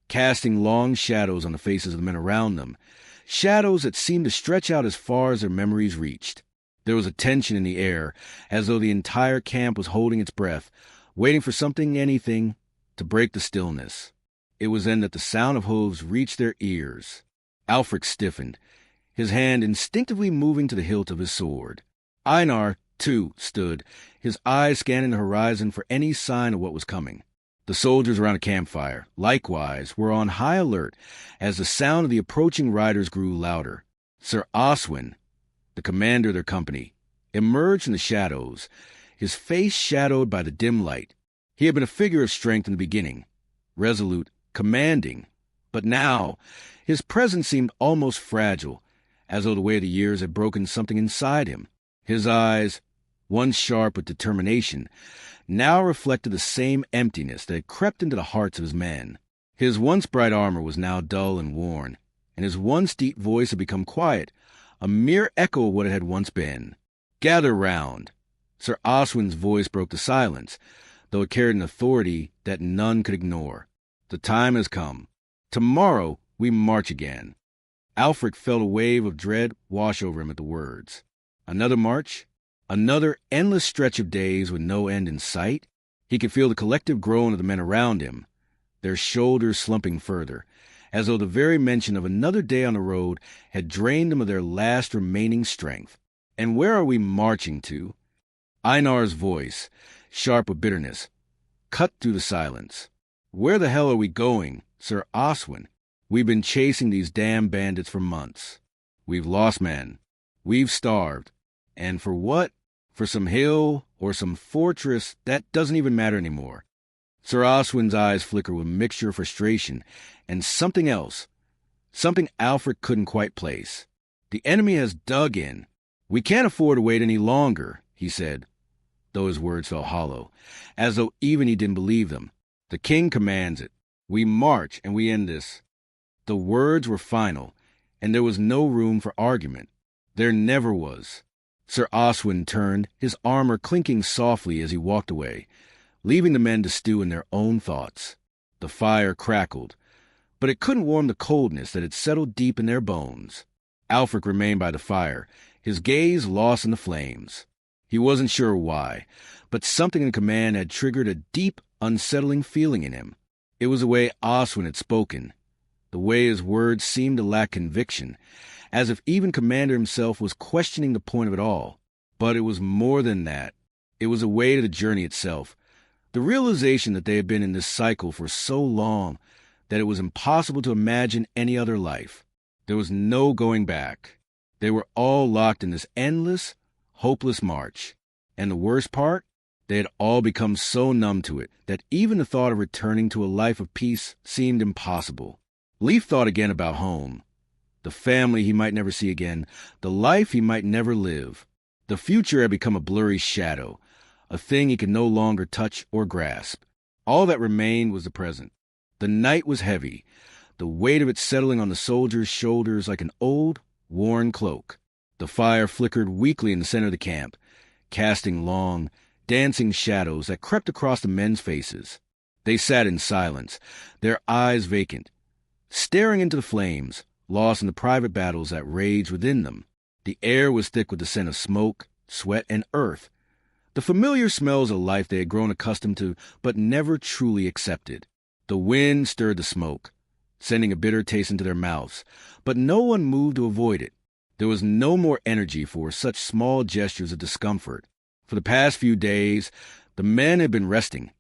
casting long shadows on the faces of the men around them, shadows that seemed to stretch out as far as their memories reached. There was a tension in the air, as though the entire camp was holding its breath, waiting for something, anything, to break the stillness. It was then that the sound of hooves reached their ears. Alfred stiffened, his hand instinctively moving to the hilt of his sword. Einar, too, stood, his eyes scanning the horizon for any sign of what was coming. The soldiers around the campfire, likewise, were on high alert as the sound of the approaching riders grew louder. Sir Oswin, the commander of their company, emerged from the shadows, his face shadowed by the dim light. He had been a figure of strength in the beginning, resolute, commanding, but now his presence seemed almost fragile, as though the weight of the years had broken something inside him. His eyes, once sharp with determination, now reflected the same emptiness that had crept into the hearts of his men. His once bright armor was now dull and worn, and his once deep voice had become quiet, a mere echo of what it had once been. "Gather round." Sir Oswin's voice broke the silence, though it carried an authority that none could ignore. "The time has come. Tomorrow we march again." Alfred felt a wave of dread wash over him at the words. Another march? Another endless stretch of days with no end in sight? He could feel the collective groan of the men around him, their shoulders slumping further, as though the very mention of another day on the road had drained them of their last remaining strength. And where are we marching to? Einar's voice, sharp with bitterness, cut through the silence. "Where the hell are we going, Sir Oswin? We've been chasing these damn bandits for months. We've lost men. We've starved. And for what? For some hill or some fortress that doesn't even matter anymore." Sir Oswin's eyes flickered with a mixture of frustration and something else, something Alfred couldn't quite place. "The enemy has dug in. We can't afford to wait any longer," he said, though his words felt hollow, as though even he didn't believe them. "The king commands it. We march and we end this." The words were final, and there was no room for argument. There never was. Sir Oswin turned, his armor clinking softly as he walked away, leaving the men to stew in their own thoughts. The fire crackled, but it couldn't warm the coldness that had settled deep in their bones. Alfred remained by the fire, his gaze lost in the flames. He wasn't sure why, but something in command had triggered a deep, unsettling feeling in him. It was the way Oswin had spoken, the way his words seemed to lack conviction, as if even Commander himself was questioning the point of it all. But it was more than that. It was a way to the journey itself, the realization that they had been in this cycle for so long that it was impossible to imagine any other life. There was no going back. They were all locked in this endless, hopeless march. And the worst part? They had all become so numb to it that even the thought of returning to a life of peace seemed impossible. Leif thought again about home, the family he might never see again, the life he might never live. The future had become a blurry shadow, a thing he could no longer touch or grasp. All that remained was the present. The night was heavy, the weight of it settling on the soldiers' shoulders like an old, worn cloak. The fire flickered weakly in the center of the camp, casting long, dancing shadows that crept across the men's faces. They sat in silence, their eyes vacant, staring into the flames, lost in the private battles that raged within them. The air was thick with the scent of smoke, sweat, and earth, the familiar smells of life they had grown accustomed to but never truly accepted. The wind stirred the smoke, sending a bitter taste into their mouths, but no one moved to avoid it. There was no more energy for such small gestures of discomfort. For the past few days, the men had been resting,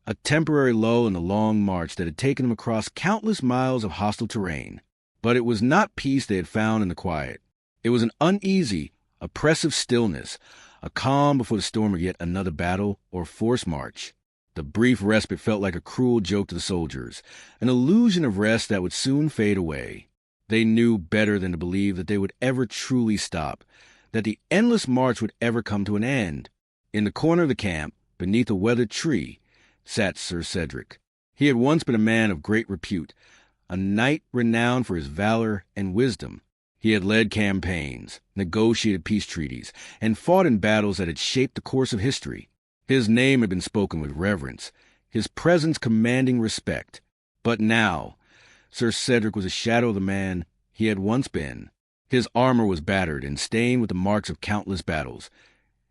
a temporary lull in the long march that had taken them across countless miles of hostile terrain. But it was not peace they had found in the quiet. It was an uneasy, oppressive stillness, a calm before the storm of yet another battle or forced march. The brief respite felt like a cruel joke to the soldiers, an illusion of rest that would soon fade away. They knew better than to believe that they would ever truly stop, that the endless march would ever come to an end. In the corner of the camp, beneath a weathered tree, sat Sir Cedric. He had once been a man of great repute, a knight renowned for his valor and wisdom. He had led campaigns, negotiated peace treaties, and fought in battles that had shaped the course of history. His name had been spoken with reverence, his presence commanding respect. But now, Sir Cedric was a shadow of the man he had once been. His armor was battered and stained with the marks of countless battles,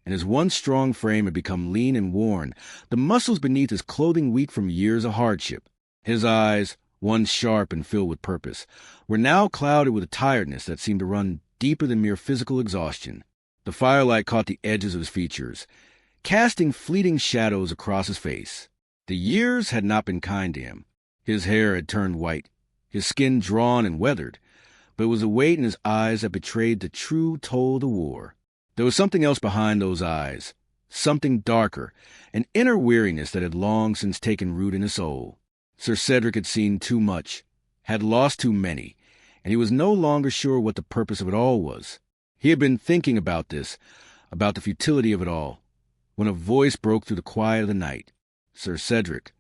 and his once strong frame had become lean and worn, the muscles beneath his clothing weak from years of hardship. His eyes, once sharp and filled with purpose, were now clouded with a tiredness that seemed to run deeper than mere physical exhaustion. The firelight caught the edges of his features, casting fleeting shadows across his face. The years had not been kind to him. His hair had turned white, his skin drawn and weathered, but it was a weight in his eyes that betrayed the true toll of the war. There was something else behind those eyes, something darker, an inner weariness that had long since taken root in his soul. Sir Cedric had seen too much, had lost too many, and he was no longer sure what the purpose of it all was. He had been thinking about this, about the futility of it all, when a voice broke through the quiet of the night. Sir Cedric.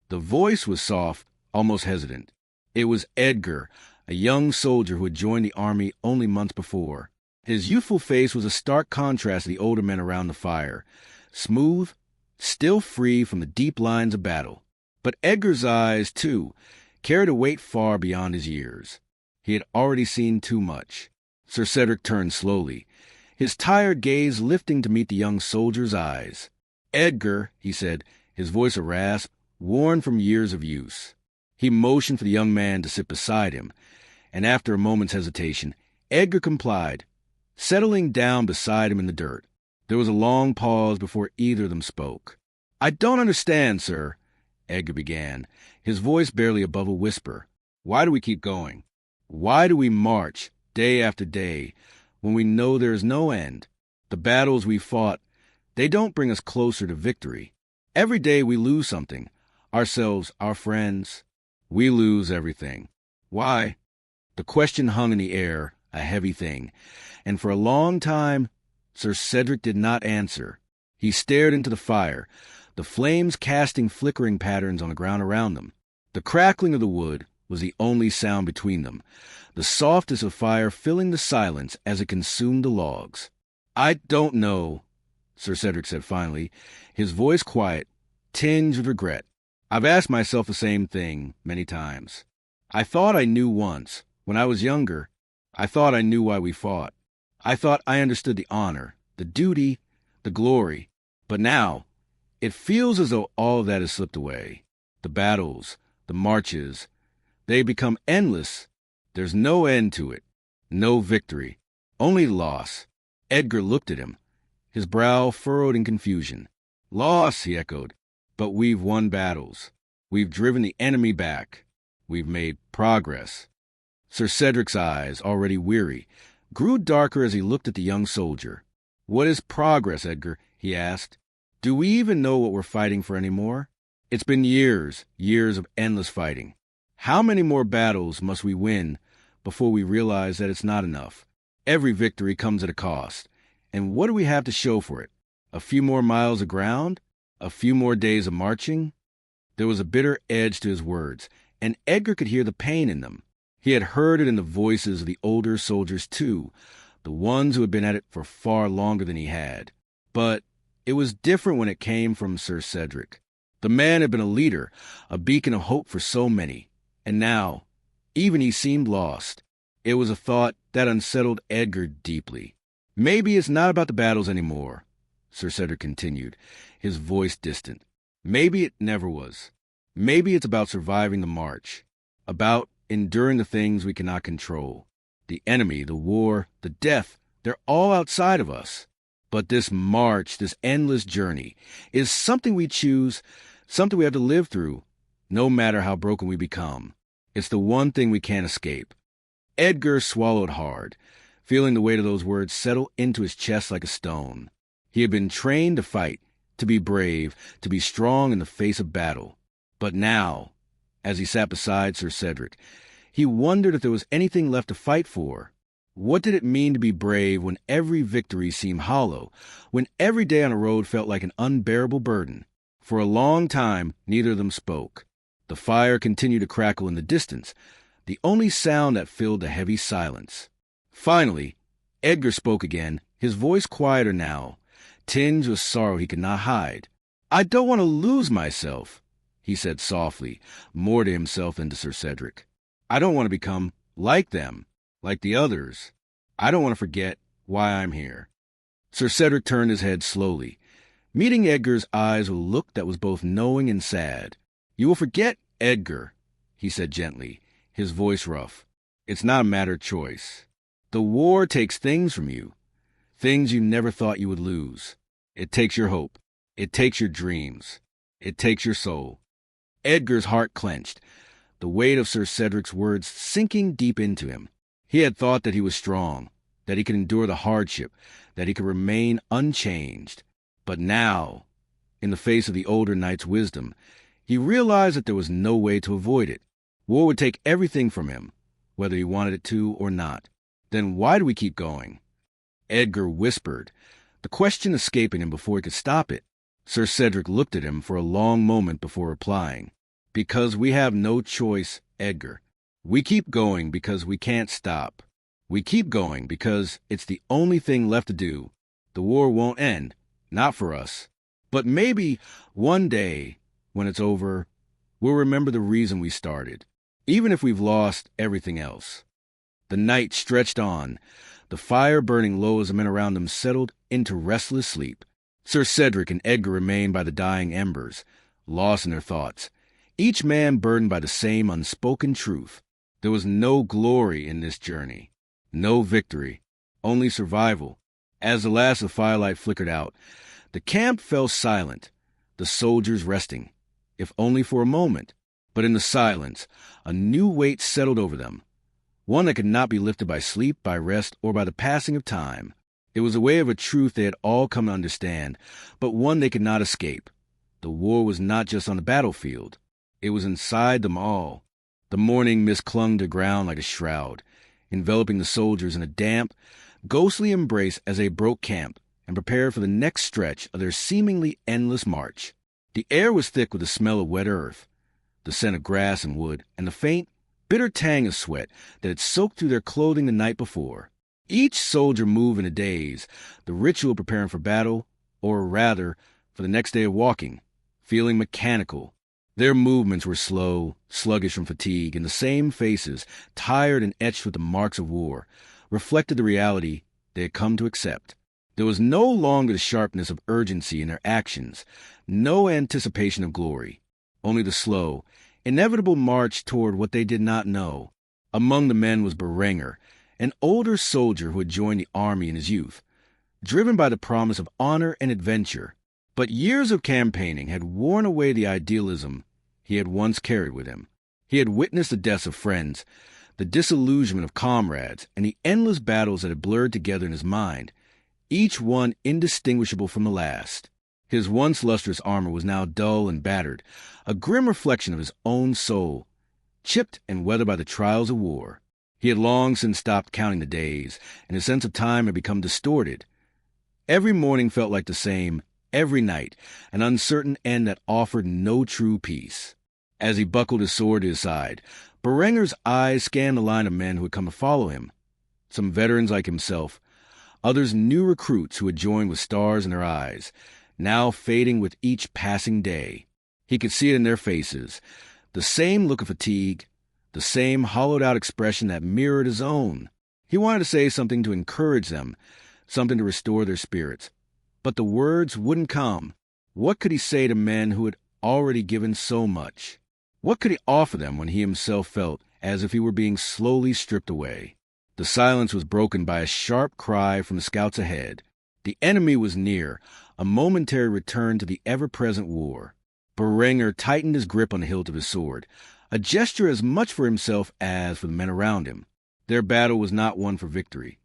The voice was soft, almost hesitant. It was Edgar, a young soldier who had joined the army only months before. His youthful face was a stark contrast to the older men around the fire, smooth, still free from the deep lines of battle. But Edgar's eyes, too, carried a weight far beyond his years. He had already seen too much. Sir Cedric turned slowly, his tired gaze lifting to meet the young soldier's eyes. "Edgar," he said, his voice a rasp, worn from years of use. He motioned for the young man to sit beside him, and after a moment's hesitation, Edgar complied, settling down beside him in the dirt. There was a long pause before either of them spoke. "I don't understand, sir," Edgar began, his voice barely above a whisper. "Why do we keep going? Why do we march, day after day, when we know there is no end? The battles we fought, they don't bring us closer to victory. Every day we lose something, ourselves, our friends. We lose everything. Why?" The question hung in the air, a heavy thing, and for a long time Sir Cedric did not answer. He stared into the fire, the flames casting flickering patterns on the ground around them. The crackling of the wood was the only sound between them, the softest of fire filling the silence as it consumed the logs. "I don't know," Sir Cedric said finally, his voice quiet, tinged with regret. "I've asked myself the same thing many times. I thought I knew once. When I was younger, I thought I knew why we fought. I thought I understood the honor, the duty, the glory. But now, it feels as though all of that has slipped away. The battles, the marches, they become endless. There's no end to it. No victory. Only loss." Edgar looked at him, his brow furrowed in confusion. "Loss," he echoed. "But we've won battles. We've driven the enemy back. We've made progress." Sir Cedric's eyes, already weary, grew darker as he looked at the young soldier. "What is progress, Edgar?" he asked. "Do we even know what we're fighting for anymore? It's been years, years of endless fighting. How many more battles must we win before we realize that it's not enough? Every victory comes at a cost. And what do we have to show for it? A few more miles of ground? A few more days of marching?" There was a bitter edge to his words, and Edgar could hear the pain in them. He had heard it in the voices of the older soldiers, too, the ones who had been at it for far longer than he had. But it was different when it came from Sir Cedric. The man had been a leader, a beacon of hope for so many, and now, even he seemed lost. It was a thought that unsettled Edgar deeply. Maybe it's not about the battles anymore, Sir Cedric continued, his voice distant. Maybe it never was. Maybe it's about surviving the march, about enduring the things we cannot control. The enemy, the war, the death, they're all outside of us. But this march, this endless journey, is something we choose, something we have to live through, no matter how broken we become. It's the one thing we can't escape. Edgar swallowed hard, feeling the weight of those words settle into his chest like a stone. He had been trained to fight, to be brave, to be strong in the face of battle. But now, as he sat beside Sir Cedric, he wondered if there was anything left to fight for. What did it mean to be brave when every victory seemed hollow, when every day on a road felt like an unbearable burden? For a long time, neither of them spoke. The fire continued to crackle in the distance, the only sound that filled the heavy silence. Finally, Edgar spoke again, his voice quieter now, tinged with sorrow he could not hide. "I don't want to lose myself," he said softly, more to himself than to Sir Cedric. "I don't want to become like them, like the others. I don't want to forget why I'm here." Sir Cedric turned his head slowly, meeting Edgar's eyes with a look that was both knowing and sad. "You will forget, Edgar," he said gently, his voice rough. "It's not a matter of choice. The war takes things from you, things you never thought you would lose. It takes your hope. It takes your dreams. It takes your soul." Edgar's heart clenched, the weight of Sir Cedric's words sinking deep into him. He had thought that he was strong, that he could endure the hardship, that he could remain unchanged. But now, in the face of the older knight's wisdom, he realized that there was no way to avoid it. War would take everything from him, whether he wanted it to or not. Then why do we keep going? Edgar whispered, the question escaping him before he could stop it. Sir Cedric looked at him for a long moment before replying. "Because we have no choice, Edgar. We keep going because we can't stop. We keep going because it's the only thing left to do. The war won't end, not for us. But maybe one day, when it's over, we'll remember the reason we started, even if we've lost everything else." The night stretched on, the fire burning low as the men around them settled into restless sleep. Sir Cedric and Edgar remained by the dying embers, lost in their thoughts, each man burdened by the same unspoken truth. There was no glory in this journey, no victory, only survival. As the last of the firelight flickered out, the camp fell silent, the soldiers resting, if only for a moment. But in the silence, a new weight settled over them, one that could not be lifted by sleep, by rest, or by the passing of time. It was a way of a truth they had all come to understand, but one they could not escape. The war was not just on the battlefield. It was inside them all. The morning mist clung to ground like a shroud, enveloping the soldiers in a damp, ghostly embrace as they broke camp and prepared for the next stretch of their seemingly endless march. The air was thick with the smell of wet earth, the scent of grass and wood, and the faint, bitter tang of sweat that had soaked through their clothing the night before. Each soldier moved in a daze, the ritual preparing for battle, or rather, for the next day of walking, feeling mechanical. Their movements were slow, sluggish from fatigue, and the same faces, tired and etched with the marks of war, reflected the reality they had come to accept. There was no longer the sharpness of urgency in their actions, no anticipation of glory, only the slow, inevitable march toward what they did not know. Among the men was Berenger, an older soldier who had joined the army in his youth, driven by the promise of honor and adventure. But years of campaigning had worn away the idealism he had once carried with him. He had witnessed the deaths of friends, the disillusionment of comrades, and the endless battles that had blurred together in his mind, each one indistinguishable from the last. His once lustrous armor was now dull and battered, a grim reflection of his own soul, chipped and weathered by the trials of war. He had long since stopped counting the days, and his sense of time had become distorted. Every morning felt like the same, every night, an uncertain end that offered no true peace. As he buckled his sword to his side, Berenger's eyes scanned the line of men who had come to follow him. Some veterans like himself, others new recruits who had joined with stars in their eyes, now fading with each passing day. He could see it in their faces. The same look of fatigue, the same hollowed-out expression that mirrored his own. He wanted to say something to encourage them, something to restore their spirits. But the words wouldn't come. What could he say to men who had already given so much? What could he offer them when he himself felt as if he were being slowly stripped away? The silence was broken by a sharp cry from the scouts ahead. The enemy was near, a momentary return to the ever-present war. Berenger tightened his grip on the hilt of his sword, a gesture as much for himself as for the men around him. Their battle was not one for victory.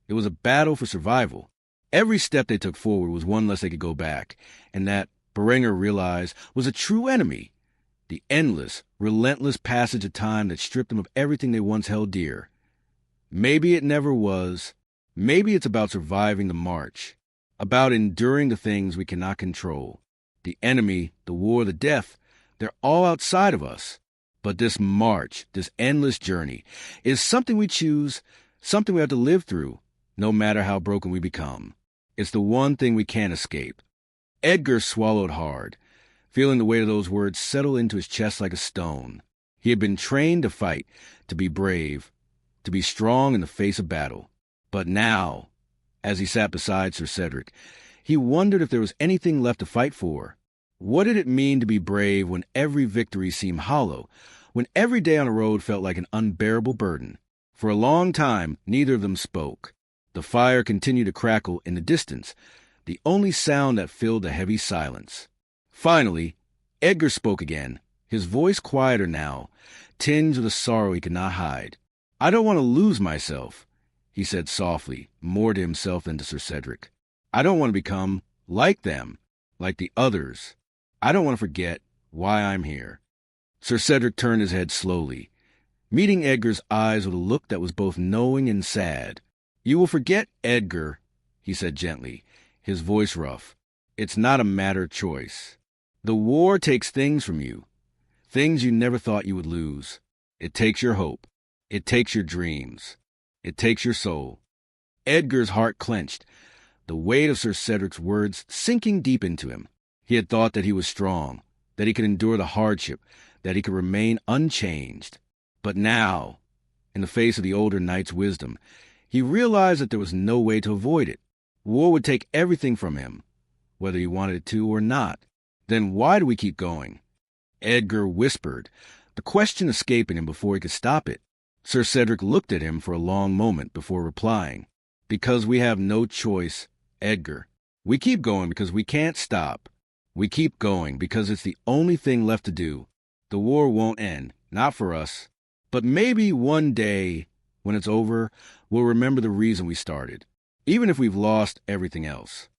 It was a battle for survival. Every step they took forward was one less they could go back, and that, Berenger realized, was a true enemy. The endless, relentless passage of time that stripped them of everything they once held dear. Maybe it never was. Maybe it's about surviving the march, about enduring the things we cannot control. The enemy, the war, the death, they're all outside of us. But this march, this endless journey, is something we choose, something we have to live through, no matter how broken we become. It's the one thing we can't escape. Edgar swallowed hard, feeling the weight of those words settle into his chest like a stone. He had been trained to fight, to be brave, to be strong in the face of battle. But now, as he sat beside Sir Cedric, he wondered if there was anything left to fight for. What did it mean to be brave when every victory seemed hollow, when every day on the road felt like an unbearable burden? For a long time, neither of them spoke. The fire continued to crackle in the distance, the only sound that filled the heavy silence. Finally, Edgar spoke again, his voice quieter now, tinged with a sorrow he could not hide. "I don't want to lose myself," he said softly, more to himself than to Sir Cedric. "I don't want to become like them, like the others. I don't want to forget why I'm here." Sir Cedric turned his head slowly, meeting Edgar's eyes with a look that was both knowing and sad. "You will forget, Edgar," he said gently, his voice rough. "It's not a matter of choice. The war takes things from you, things you never thought you would lose. It takes your hope. It takes your dreams. It takes your soul." Edgar's heart clenched, the weight of Sir Cedric's words sinking deep into him. He had thought that he was strong, that he could endure the hardship, that he could remain unchanged. But now, in the face of the older knight's wisdom, he realized that there was no way to avoid it. War would take everything from him, whether he wanted it to or not. Then why do we keep going? Edgar whispered, the question escaping him before he could stop it. Sir Cedric looked at him for a long moment before replying. "Because we have no choice, Edgar. We keep going because we can't stop. We keep going because it's the only thing left to do. The war won't end, not for us. But maybe one day, when it's over, we'll remember the reason we started, even if we've lost everything else."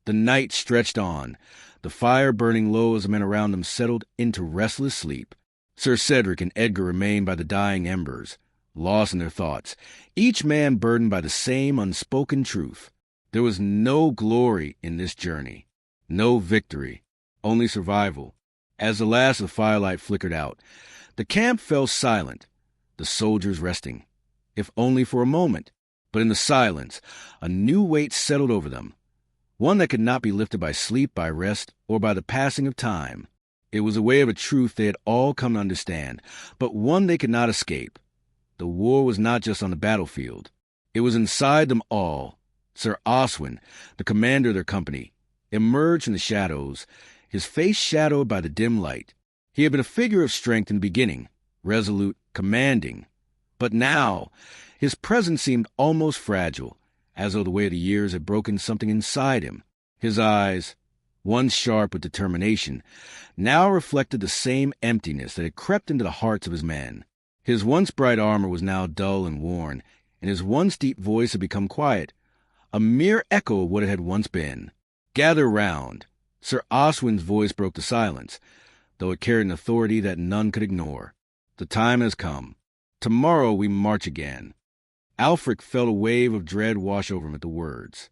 The night stretched on, the fire burning low as the men around them settled into restless sleep. Sir Cedric and Edgar remained by the dying embers, lost in their thoughts, each man burdened by the same unspoken truth. There was no glory in this journey, no victory, only survival. As the last of the firelight flickered out, the camp fell silent, the soldiers resting, if only for a moment. But in the silence, a new weight settled over them, one that could not be lifted by sleep, by rest, or by the passing of time. It was a way of a truth they had all come to understand, but one they could not escape. The war was not just on the battlefield. It was inside them all. Sir Oswin, the commander of their company, emerged from the shadows, his face shadowed by the dim light. He had been a figure of strength in the beginning, resolute, commanding. But now, his presence seemed almost fragile, as though the weight of the years had broken something inside him. His eyes, once sharp with determination, now reflected the same emptiness that had crept into the hearts of his men. His once bright armor was now dull and worn, and his once deep voice had become quiet, a mere echo of what it had once been. "Gather round." Sir Oswin's voice broke the silence, though it carried an authority that none could ignore. "The time has come. Tomorrow we march again." Alfric felt a wave of dread wash over him at the words.